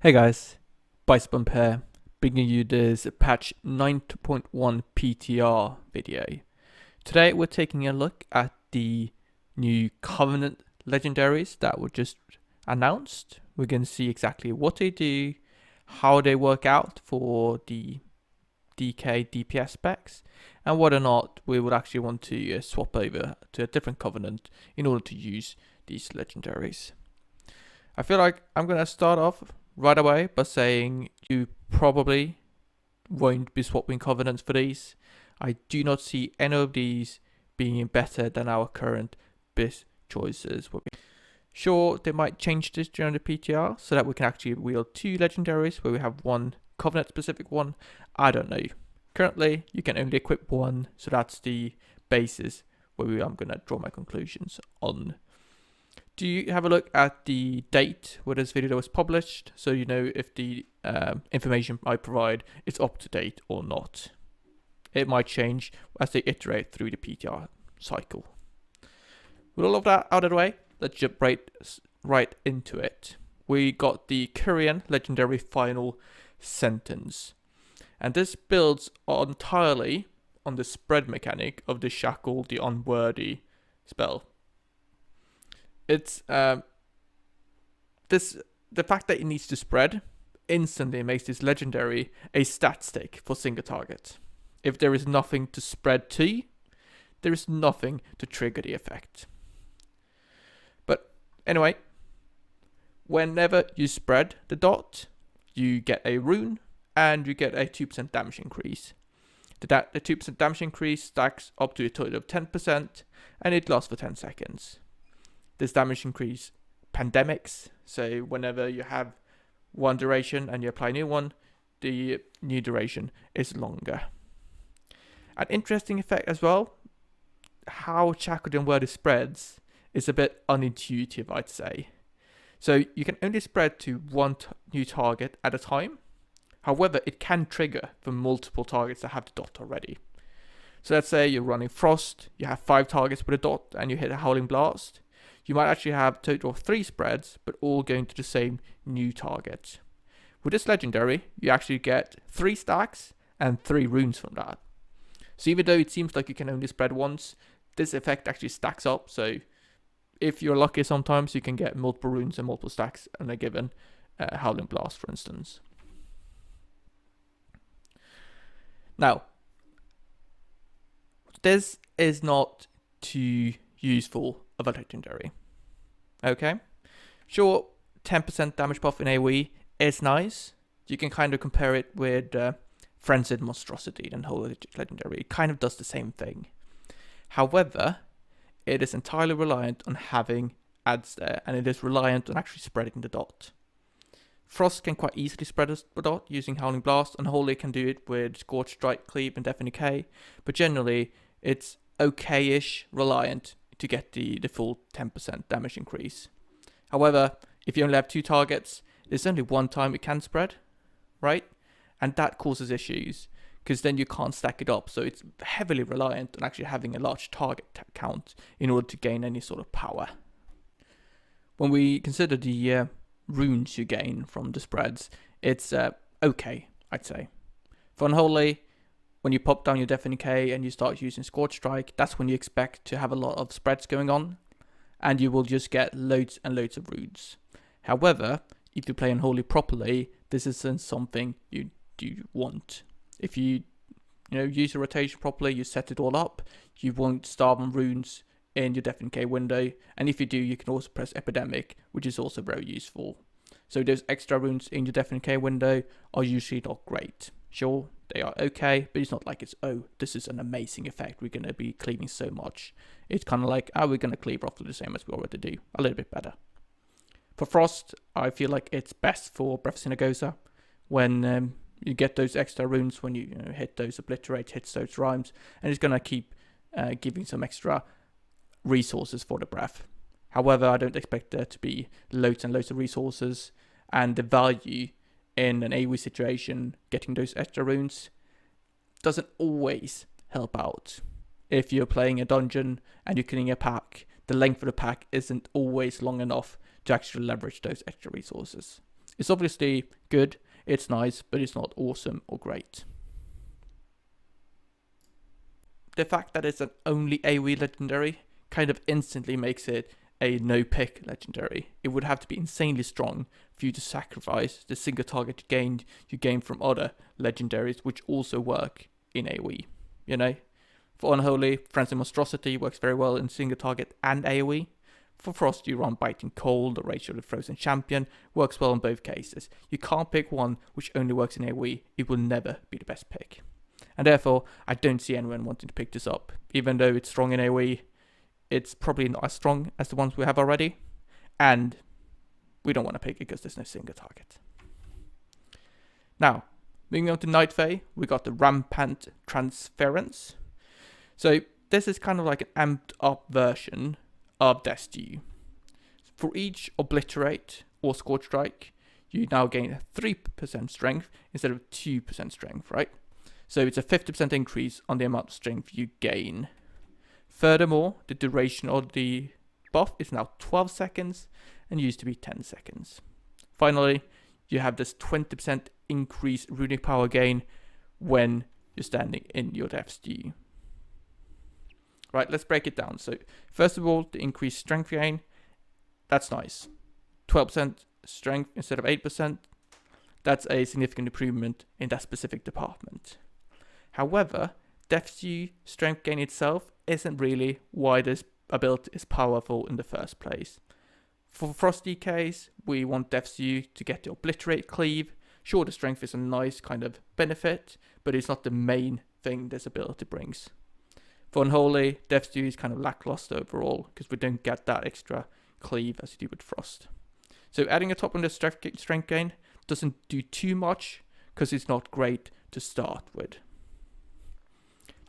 Hey guys, Bicebump here, bringing you this patch 9.1 PTR video. Today we're taking a look at the new Covenant Legendaries that were just announced. We're going to see exactly what they do, how they work out for the DK DPS specs, and whether or not we would actually want to swap over to a different Covenant in order to use these Legendaries. I feel like I'm going to start off right away by saying you probably won't be swapping Covenants for these. I do not see any of these being better than our current best choices. Sure, they might change this during the PTR so that we can actually wield two Legendaries where we have one Covenant specific one. I don't know. Currently, you can only equip one, so that's the basis where I'm going to draw my conclusions on. Do you have a look at the date where this video was published so you know if the information I provide is up to date or not? It might change as they iterate through the PTR cycle. With all of that out of the way, let's jump right into it. We got the Kyrian Legendary Final Sentence, and this builds entirely on the spread mechanic of the Shackle the Unworthy spell. It's the fact that it needs to spread instantly makes this legendary a stat stick for single target. If there is nothing to spread to, there is nothing to trigger the effect. But anyway, whenever you spread the dot, you get a rune and you get a 2% damage increase. The 2% damage increase stacks up to a total of 10% and it lasts for 10 seconds. This damage increase pandemics, so whenever you have one duration and you apply a new one, the new duration is longer. An interesting effect as well, how Shackled and Unworthy spreads is a bit unintuitive, I'd say. So you can only spread to one new target at a time. However, it can trigger for multiple targets that have the dot already. So let's say you're running Frost, you have 5 targets with a dot and you hit a Howling Blast. You might actually have a total of 3 spreads, but all going to the same new target. With this legendary, you actually get 3 stacks and 3 runes from that. So even though it seems like you can only spread once, this effect actually stacks up. So if you're lucky sometimes, you can get multiple runes and multiple stacks on a given Howling Blast, for instance. Now, this is not too useful of a legendary. Okay, sure, 10% damage buff in AoE is nice. You can kind of compare it with Frenzied Monstrosity and whole legendary. It kind of does the same thing. However, it is entirely reliant on having adds there, and it is reliant on actually spreading the dot. Frost can quite easily spread the dot using Howling Blast, and Holy can do it with Scorch Strike, Cleave, and Deafen Decay. But generally, it's okay-ish reliant to get the full 10% damage increase. However, if you only have 2 targets, there's only one time it can spread, right? And that causes issues, because then you can't stack it up. So it's heavily reliant on actually having a large target count in order to gain any sort of power. When we consider the runes you gain from the spreads, it's okay, I'd say. For Unholy, when you pop down your Deafen Decay and you start using Scorch Strike, that's when you expect to have a lot of spreads going on, and you will just get loads and loads of runes. However, if you play Unholy properly, this isn't something you do want. If you use your rotation properly, you set it all up, you won't starve on runes in your Deafen Decay window, and if you do, you can also press Epidemic, which is also very useful. So those extra runes in your Deafen Decay window are usually not great. Sure, they are okay, but it's not like it's, oh, this is an amazing effect, we're going to be cleaving so much. It's kind of like, we're going to cleave roughly the same as we already do, a little bit better. For Frost, I feel like it's best for Breath of Synagosa, when you get those extra runes, when you hit those Obliterate, hits those Rhymes, and it's going to keep giving some extra resources for the Breath. However, I don't expect there to be loads and loads of resources, and the value in an AoE situation, getting those extra runes doesn't always help out. If you're playing a dungeon and you're killing a pack, the length of the pack isn't always long enough to actually leverage those extra resources. It's obviously good, it's nice, but it's not awesome or great. The fact that it's an only AoE legendary kind of instantly makes it a no-pick legendary. It would have to be insanely strong for you to sacrifice the single target you gain from other legendaries, which also work in AoE. You know, for Unholy, Frenzy Monstrosity works very well in single target and AoE. For Frost, you run Biting Cold or Rage of the Frozen Champion, works well in both cases. You can't pick one which only works in AoE, it will never be the best pick. And therefore, I don't see anyone wanting to pick this up. Even though it's strong in AoE, it's probably not as strong as the ones we have already. And we don't want to pick it because there's no single target. Now, moving on to Night Fae, we got the Rampant Transference. So this is kind of like an amped up version of Death's Due. For each Obliterate or Scorch Strike, you now gain 3% strength instead of 2% strength, right? So it's a 50% increase on the amount of strength you gain. Furthermore, the duration of the buff is now 12 seconds and used to be 10 seconds. Finally, you have this 20% increased runic power gain when you're standing in your Death's Due. Right, let's break it down. So first of all, the increased strength gain, that's nice. 12% strength instead of 8%. That's a significant improvement in that specific department. However, Death's Due strength gain itself isn't really why this ability is powerful in the first place. For Frost DKs, we want Death's Due to get the Obliterate cleave. Sure, the strength is a nice kind of benefit, but it's not the main thing this ability brings. For Unholy, Death's Due is kind of lackluster overall, because we don't get that extra cleave as you do with Frost. So adding a top on the strength gain doesn't do too much, because it's not great to start with.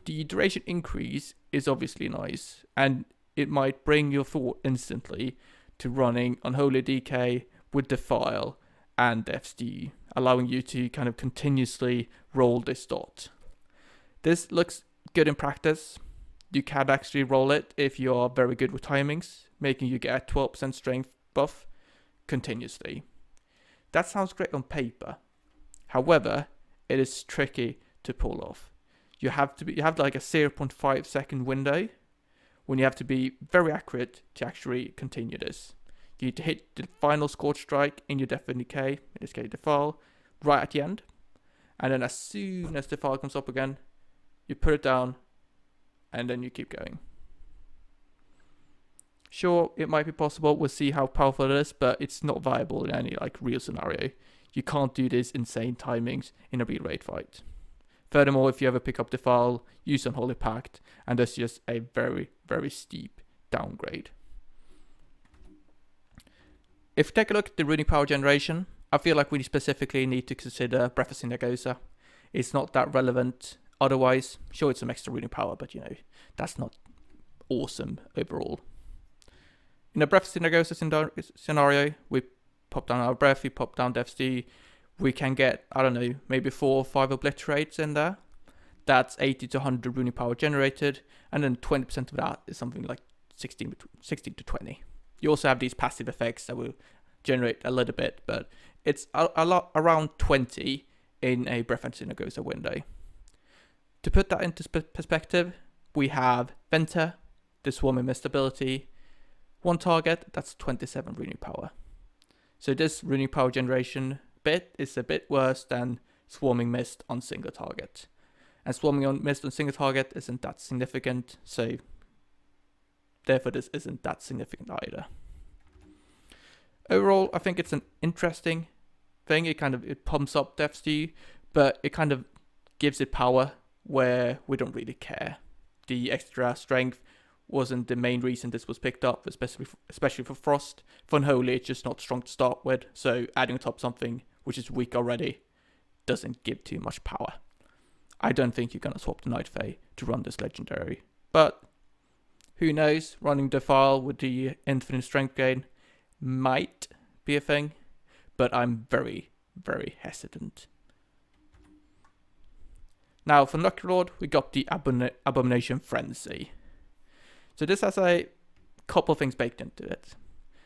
The duration increase is obviously nice, and it might bring your thought instantly to running Unholy DK with Defile and Death's Due, allowing you to kind of continuously roll this dot. This looks good in practice. You can actually roll it if you are very good with timings, making you get a 12% strength buff continuously. That sounds great on paper. However, it is tricky to pull off. You have like a 0.5 second window when you have to be very accurate to actually continue this. You need to hit the final Scorch Strike in your Death and Decay, in this case Defile, right at the end. And then as soon as Defile comes up again, you put it down and then you keep going. Sure, it might be possible, we'll see how powerful it is, but it's not viable in any like real scenario. You can't do this insane timings in a real raid fight. Furthermore, if you ever pick up Defile, use Unholy Pact, and that's just a very, very steep downgrade. If you take a look at the runic power generation, I feel like we specifically need to consider Breath of Synagosa. It's not that relevant otherwise. Sure, it's some extra runic power, but you know, that's not awesome overall. In a Breath of Synagosa scenario, we pop down our breath, we pop down Death's Due, we can get, I don't know, maybe 4 or 5 Obliterates in there. That's 80 to 100 runic power generated, and then 20% of that is something like 16 to 20. You also have these passive effects that will generate a little bit, but it's a lot around 20 in a Breath of Synagosa window. To put that into perspective, we have Venthyr, the Swarming Mist ability. One target, that's 27 runic power. So this runic power generation bit is a bit worse than Swarming Mist on single target. And Swarming Mist on single target isn't that significant, so therefore this isn't that significant either. Overall, I think it's an interesting thing. It pumps up Death's Due, but it kind of gives it power where we don't really care. The extra strength wasn't the main reason this was picked up, especially for Frost. For Unholy, it's just not strong to start with, so adding on top something which is weak already doesn't give too much power. I don't think you're going to swap the Night Fae to run this legendary, but who knows, running Defile with the infinite strength gain might be a thing, but I'm very, very hesitant. Now for Necrolord, we got the Abomination Frenzy. So this has a couple of things baked into it.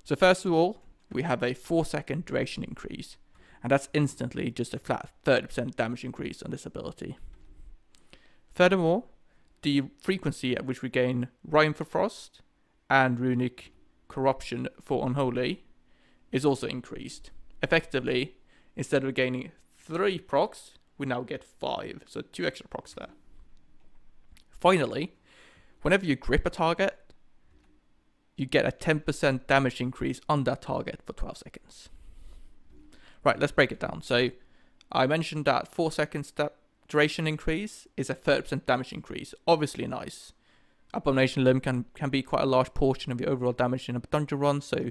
So first of all, we have a 4-second duration increase and that's instantly just a flat 30% damage increase on this ability. Furthermore, the frequency at which we gain Rhyme for Frost and Runic Corruption for Unholy is also increased. Effectively, instead of gaining 3 procs, we now get 5, so 2 extra procs there. Finally, whenever you grip a target, you get a 10% damage increase on that target for 12 seconds. Right, let's break it down. So I mentioned that 4 seconds duration increase is a 30% damage increase. Obviously nice. Abomination Limb can be quite a large portion of your overall damage in a dungeon run, so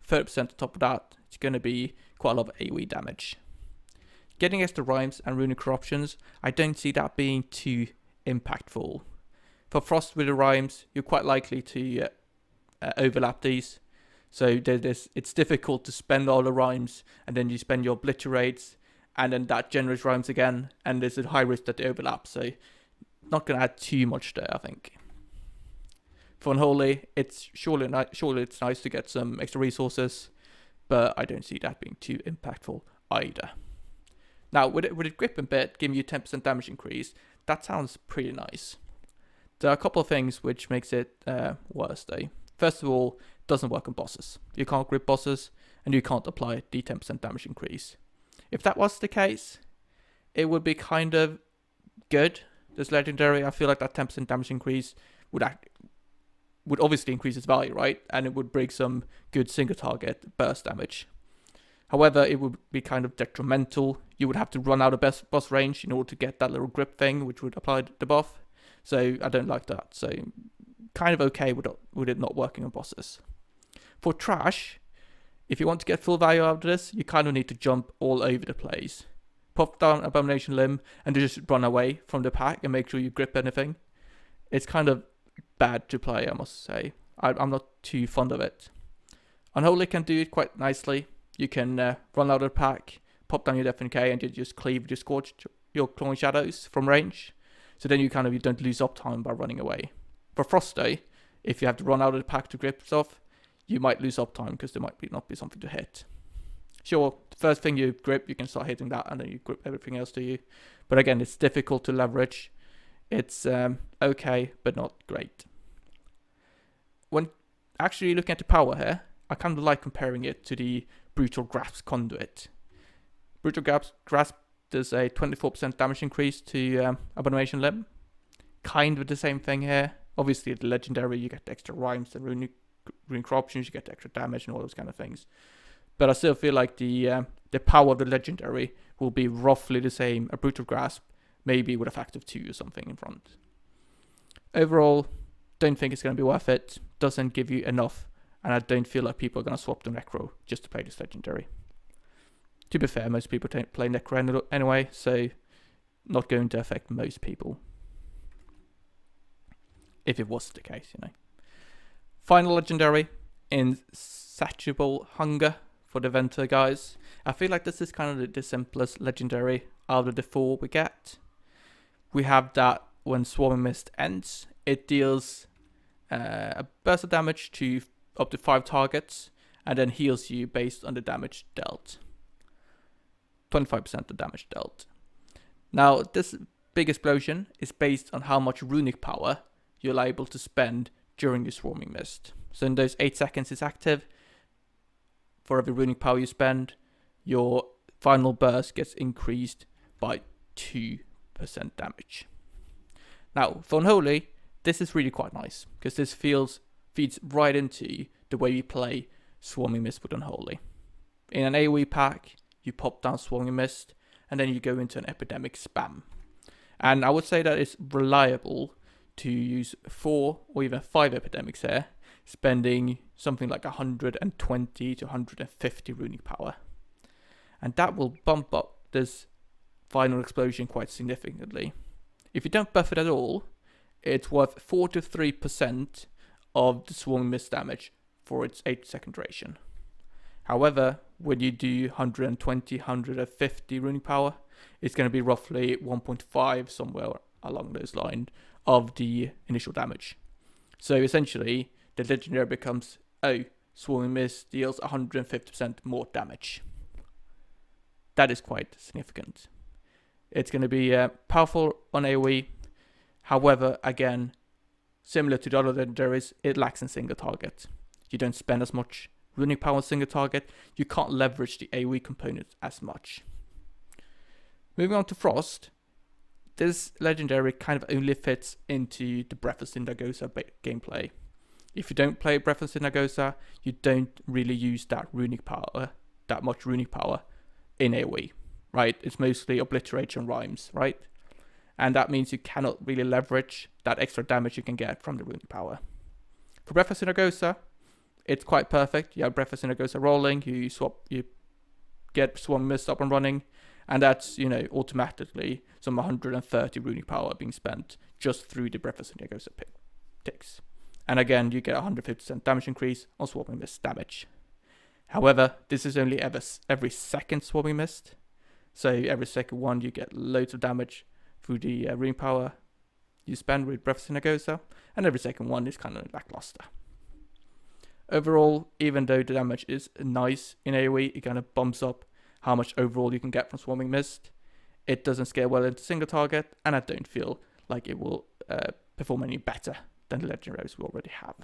30% on top of that, it's going to be quite a lot of AoE damage. Getting extra rhymes and runic corruptions, I don't see that being too impactful. For Frost with the rhymes, you're quite likely to overlap these. So it's difficult to spend all the rhymes and then you spend your obliterates and then that generates rhymes again, and there's a high risk that they overlap, so not going to add too much there, I think. For Unholy, it's surely it's nice to get some extra resources, but I don't see that being too impactful either. Now, with it grip and bit giving you 10% damage increase, that sounds pretty nice. There are a couple of things which makes it worse though. First of all, it doesn't work on bosses. You can't grip bosses, and you can't apply the 10% damage increase. If that was the case, it would be kind of good. This legendary, I feel like that 10% damage increase would obviously increase its value, right? And it would bring some good single target burst damage. However, it would be kind of detrimental. You would have to run out of boss range in order to get that little grip thing, which would apply the buff. So I don't like that. So kind of okay with it not working on bosses. For trash, if you want to get full value out of this, you kind of need to jump all over the place. Pop down Abomination Limb and just run away from the pack and make sure you grip anything. It's kind of bad to play, I must say. I'm not too fond of it. Unholy can do it quite nicely. You can run out of the pack, pop down your Death and Decay, and you just cleave your Clawing Shadows from range. So then you don't lose uptime by running away. For Frost Day, if you have to run out of the pack to grip stuff, you might lose uptime because there might not be something to hit. Sure, the first thing you grip, you can start hitting that, and then you grip everything else to you. But again, it's difficult to leverage. It's okay, but not great. When actually looking at the power here, I kind of like comparing it to the Brutal Grasp Conduit. Brutal Grasp does a 24% damage increase to Abomination Limb. Kind of the same thing here. Obviously, the Legendary, you get extra rhymes and runic corruptions, you get extra damage and all those kind of things. But I still feel like the power of the Legendary will be roughly the same. A Brutal Grasp, maybe with a factor of 2 or something in front. Overall, don't think it's going to be worth it. Doesn't give you enough, and I don't feel like people are going to swap to Necro just to play this Legendary. To be fair, most people don't play Necro anyway, so not going to affect most people. If it was the case, you know. Final Legendary, Insatiable Hunger for the Venthyr guys. I feel like this is kind of the simplest Legendary out of the 4 we get. We have that when Swarming Mist ends, it deals a burst of damage to up to 5 targets, and then heals you based on the damage dealt. 25% of damage dealt. Now, this big explosion is based on how much runic power you're able to spend during the Swarming Mist. So in those 8 seconds it's active, for every runic power you spend, your final burst gets increased by 2% damage. Now, for Unholy, this is really quite nice, because this feeds right into the way you play Swarming Mist with Unholy. In an AoE pack, you pop down Swarming Mist, and then you go into an Epidemic spam. And I would say that it's reliable to use 4 or even 5 Epidemics here, spending something like 120 to 150 runic power. And that will bump up this final explosion quite significantly. If you don't buff it at all, it's worth 4 to 3% of the Swarming Mist damage for its 8-second duration. However, when you do 120, 150 runic power, it's going to be roughly 1.5, somewhere along those lines, of the initial damage. So essentially, the Legendary becomes, Swarming Mist deals 150% more damage. that is quite significant. It's going to be powerful on AoE. However, again, similar to the other legendaries, it lacks in single target. You don't spend as much runic power on single target. You can't leverage the AoE component as much. Moving on to Frost, this legendary kind of only fits into the Breath of Sindagosa gameplay. If you don't play Breath of Sindagosa, you don't really use that much runic power in AoE, right? It's mostly obliteration rhymes, right? And that means you cannot really leverage that extra damage you can get from the runic power. For Breath of Sindagosa, it's quite perfect. You have Breath of Sindagosa rolling, you get Swarming Mist up and running, and that's, automatically some 130 runic power being spent just through the Breath of Sindagosa ticks. And again, you get 150% damage increase on Swarming Mist damage. However, this is only every second Swarming Mist. So every second one, you get loads of damage through the rune power you spend with Breath of Sindagosa, and every second one is kind of lackluster. Overall, even though the damage is nice in AoE, it kind of bumps up how much overall you can get from Swarming Mist. It doesn't scale well into single target, and I don't feel like it will perform any better than the legendaries we already have.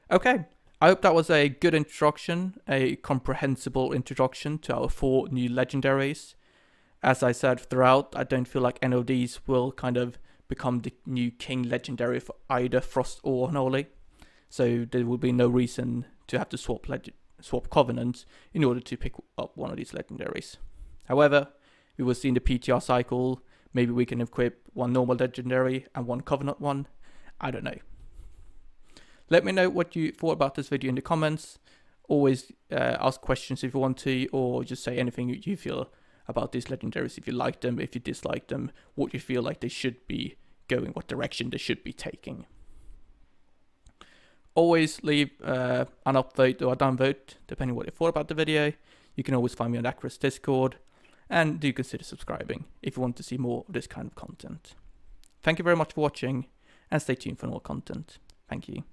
Okay, I hope that was a good introduction, a comprehensible introduction to our 4 new legendaries. As I said throughout, I don't feel like any of these will kind of become the new king legendary for either Frost or Unholy. So there will be no reason to have to swap Covenant in order to pick up one of these legendaries. However, we will see in the PTR cycle, maybe we can equip one normal legendary and one Covenant one. I don't know. Let me know what you thought about this video in the comments. Always ask questions if you want to, or just say anything you feel about these legendaries, if you like them, if you dislike them, what you feel like they should be going, what direction they should be taking. Always leave an upvote or a downvote, depending on what you thought about the video. You can always find me on Acro's Discord, and do consider subscribing if you want to see more of this kind of content. Thank you very much for watching, and stay tuned for more content. Thank you.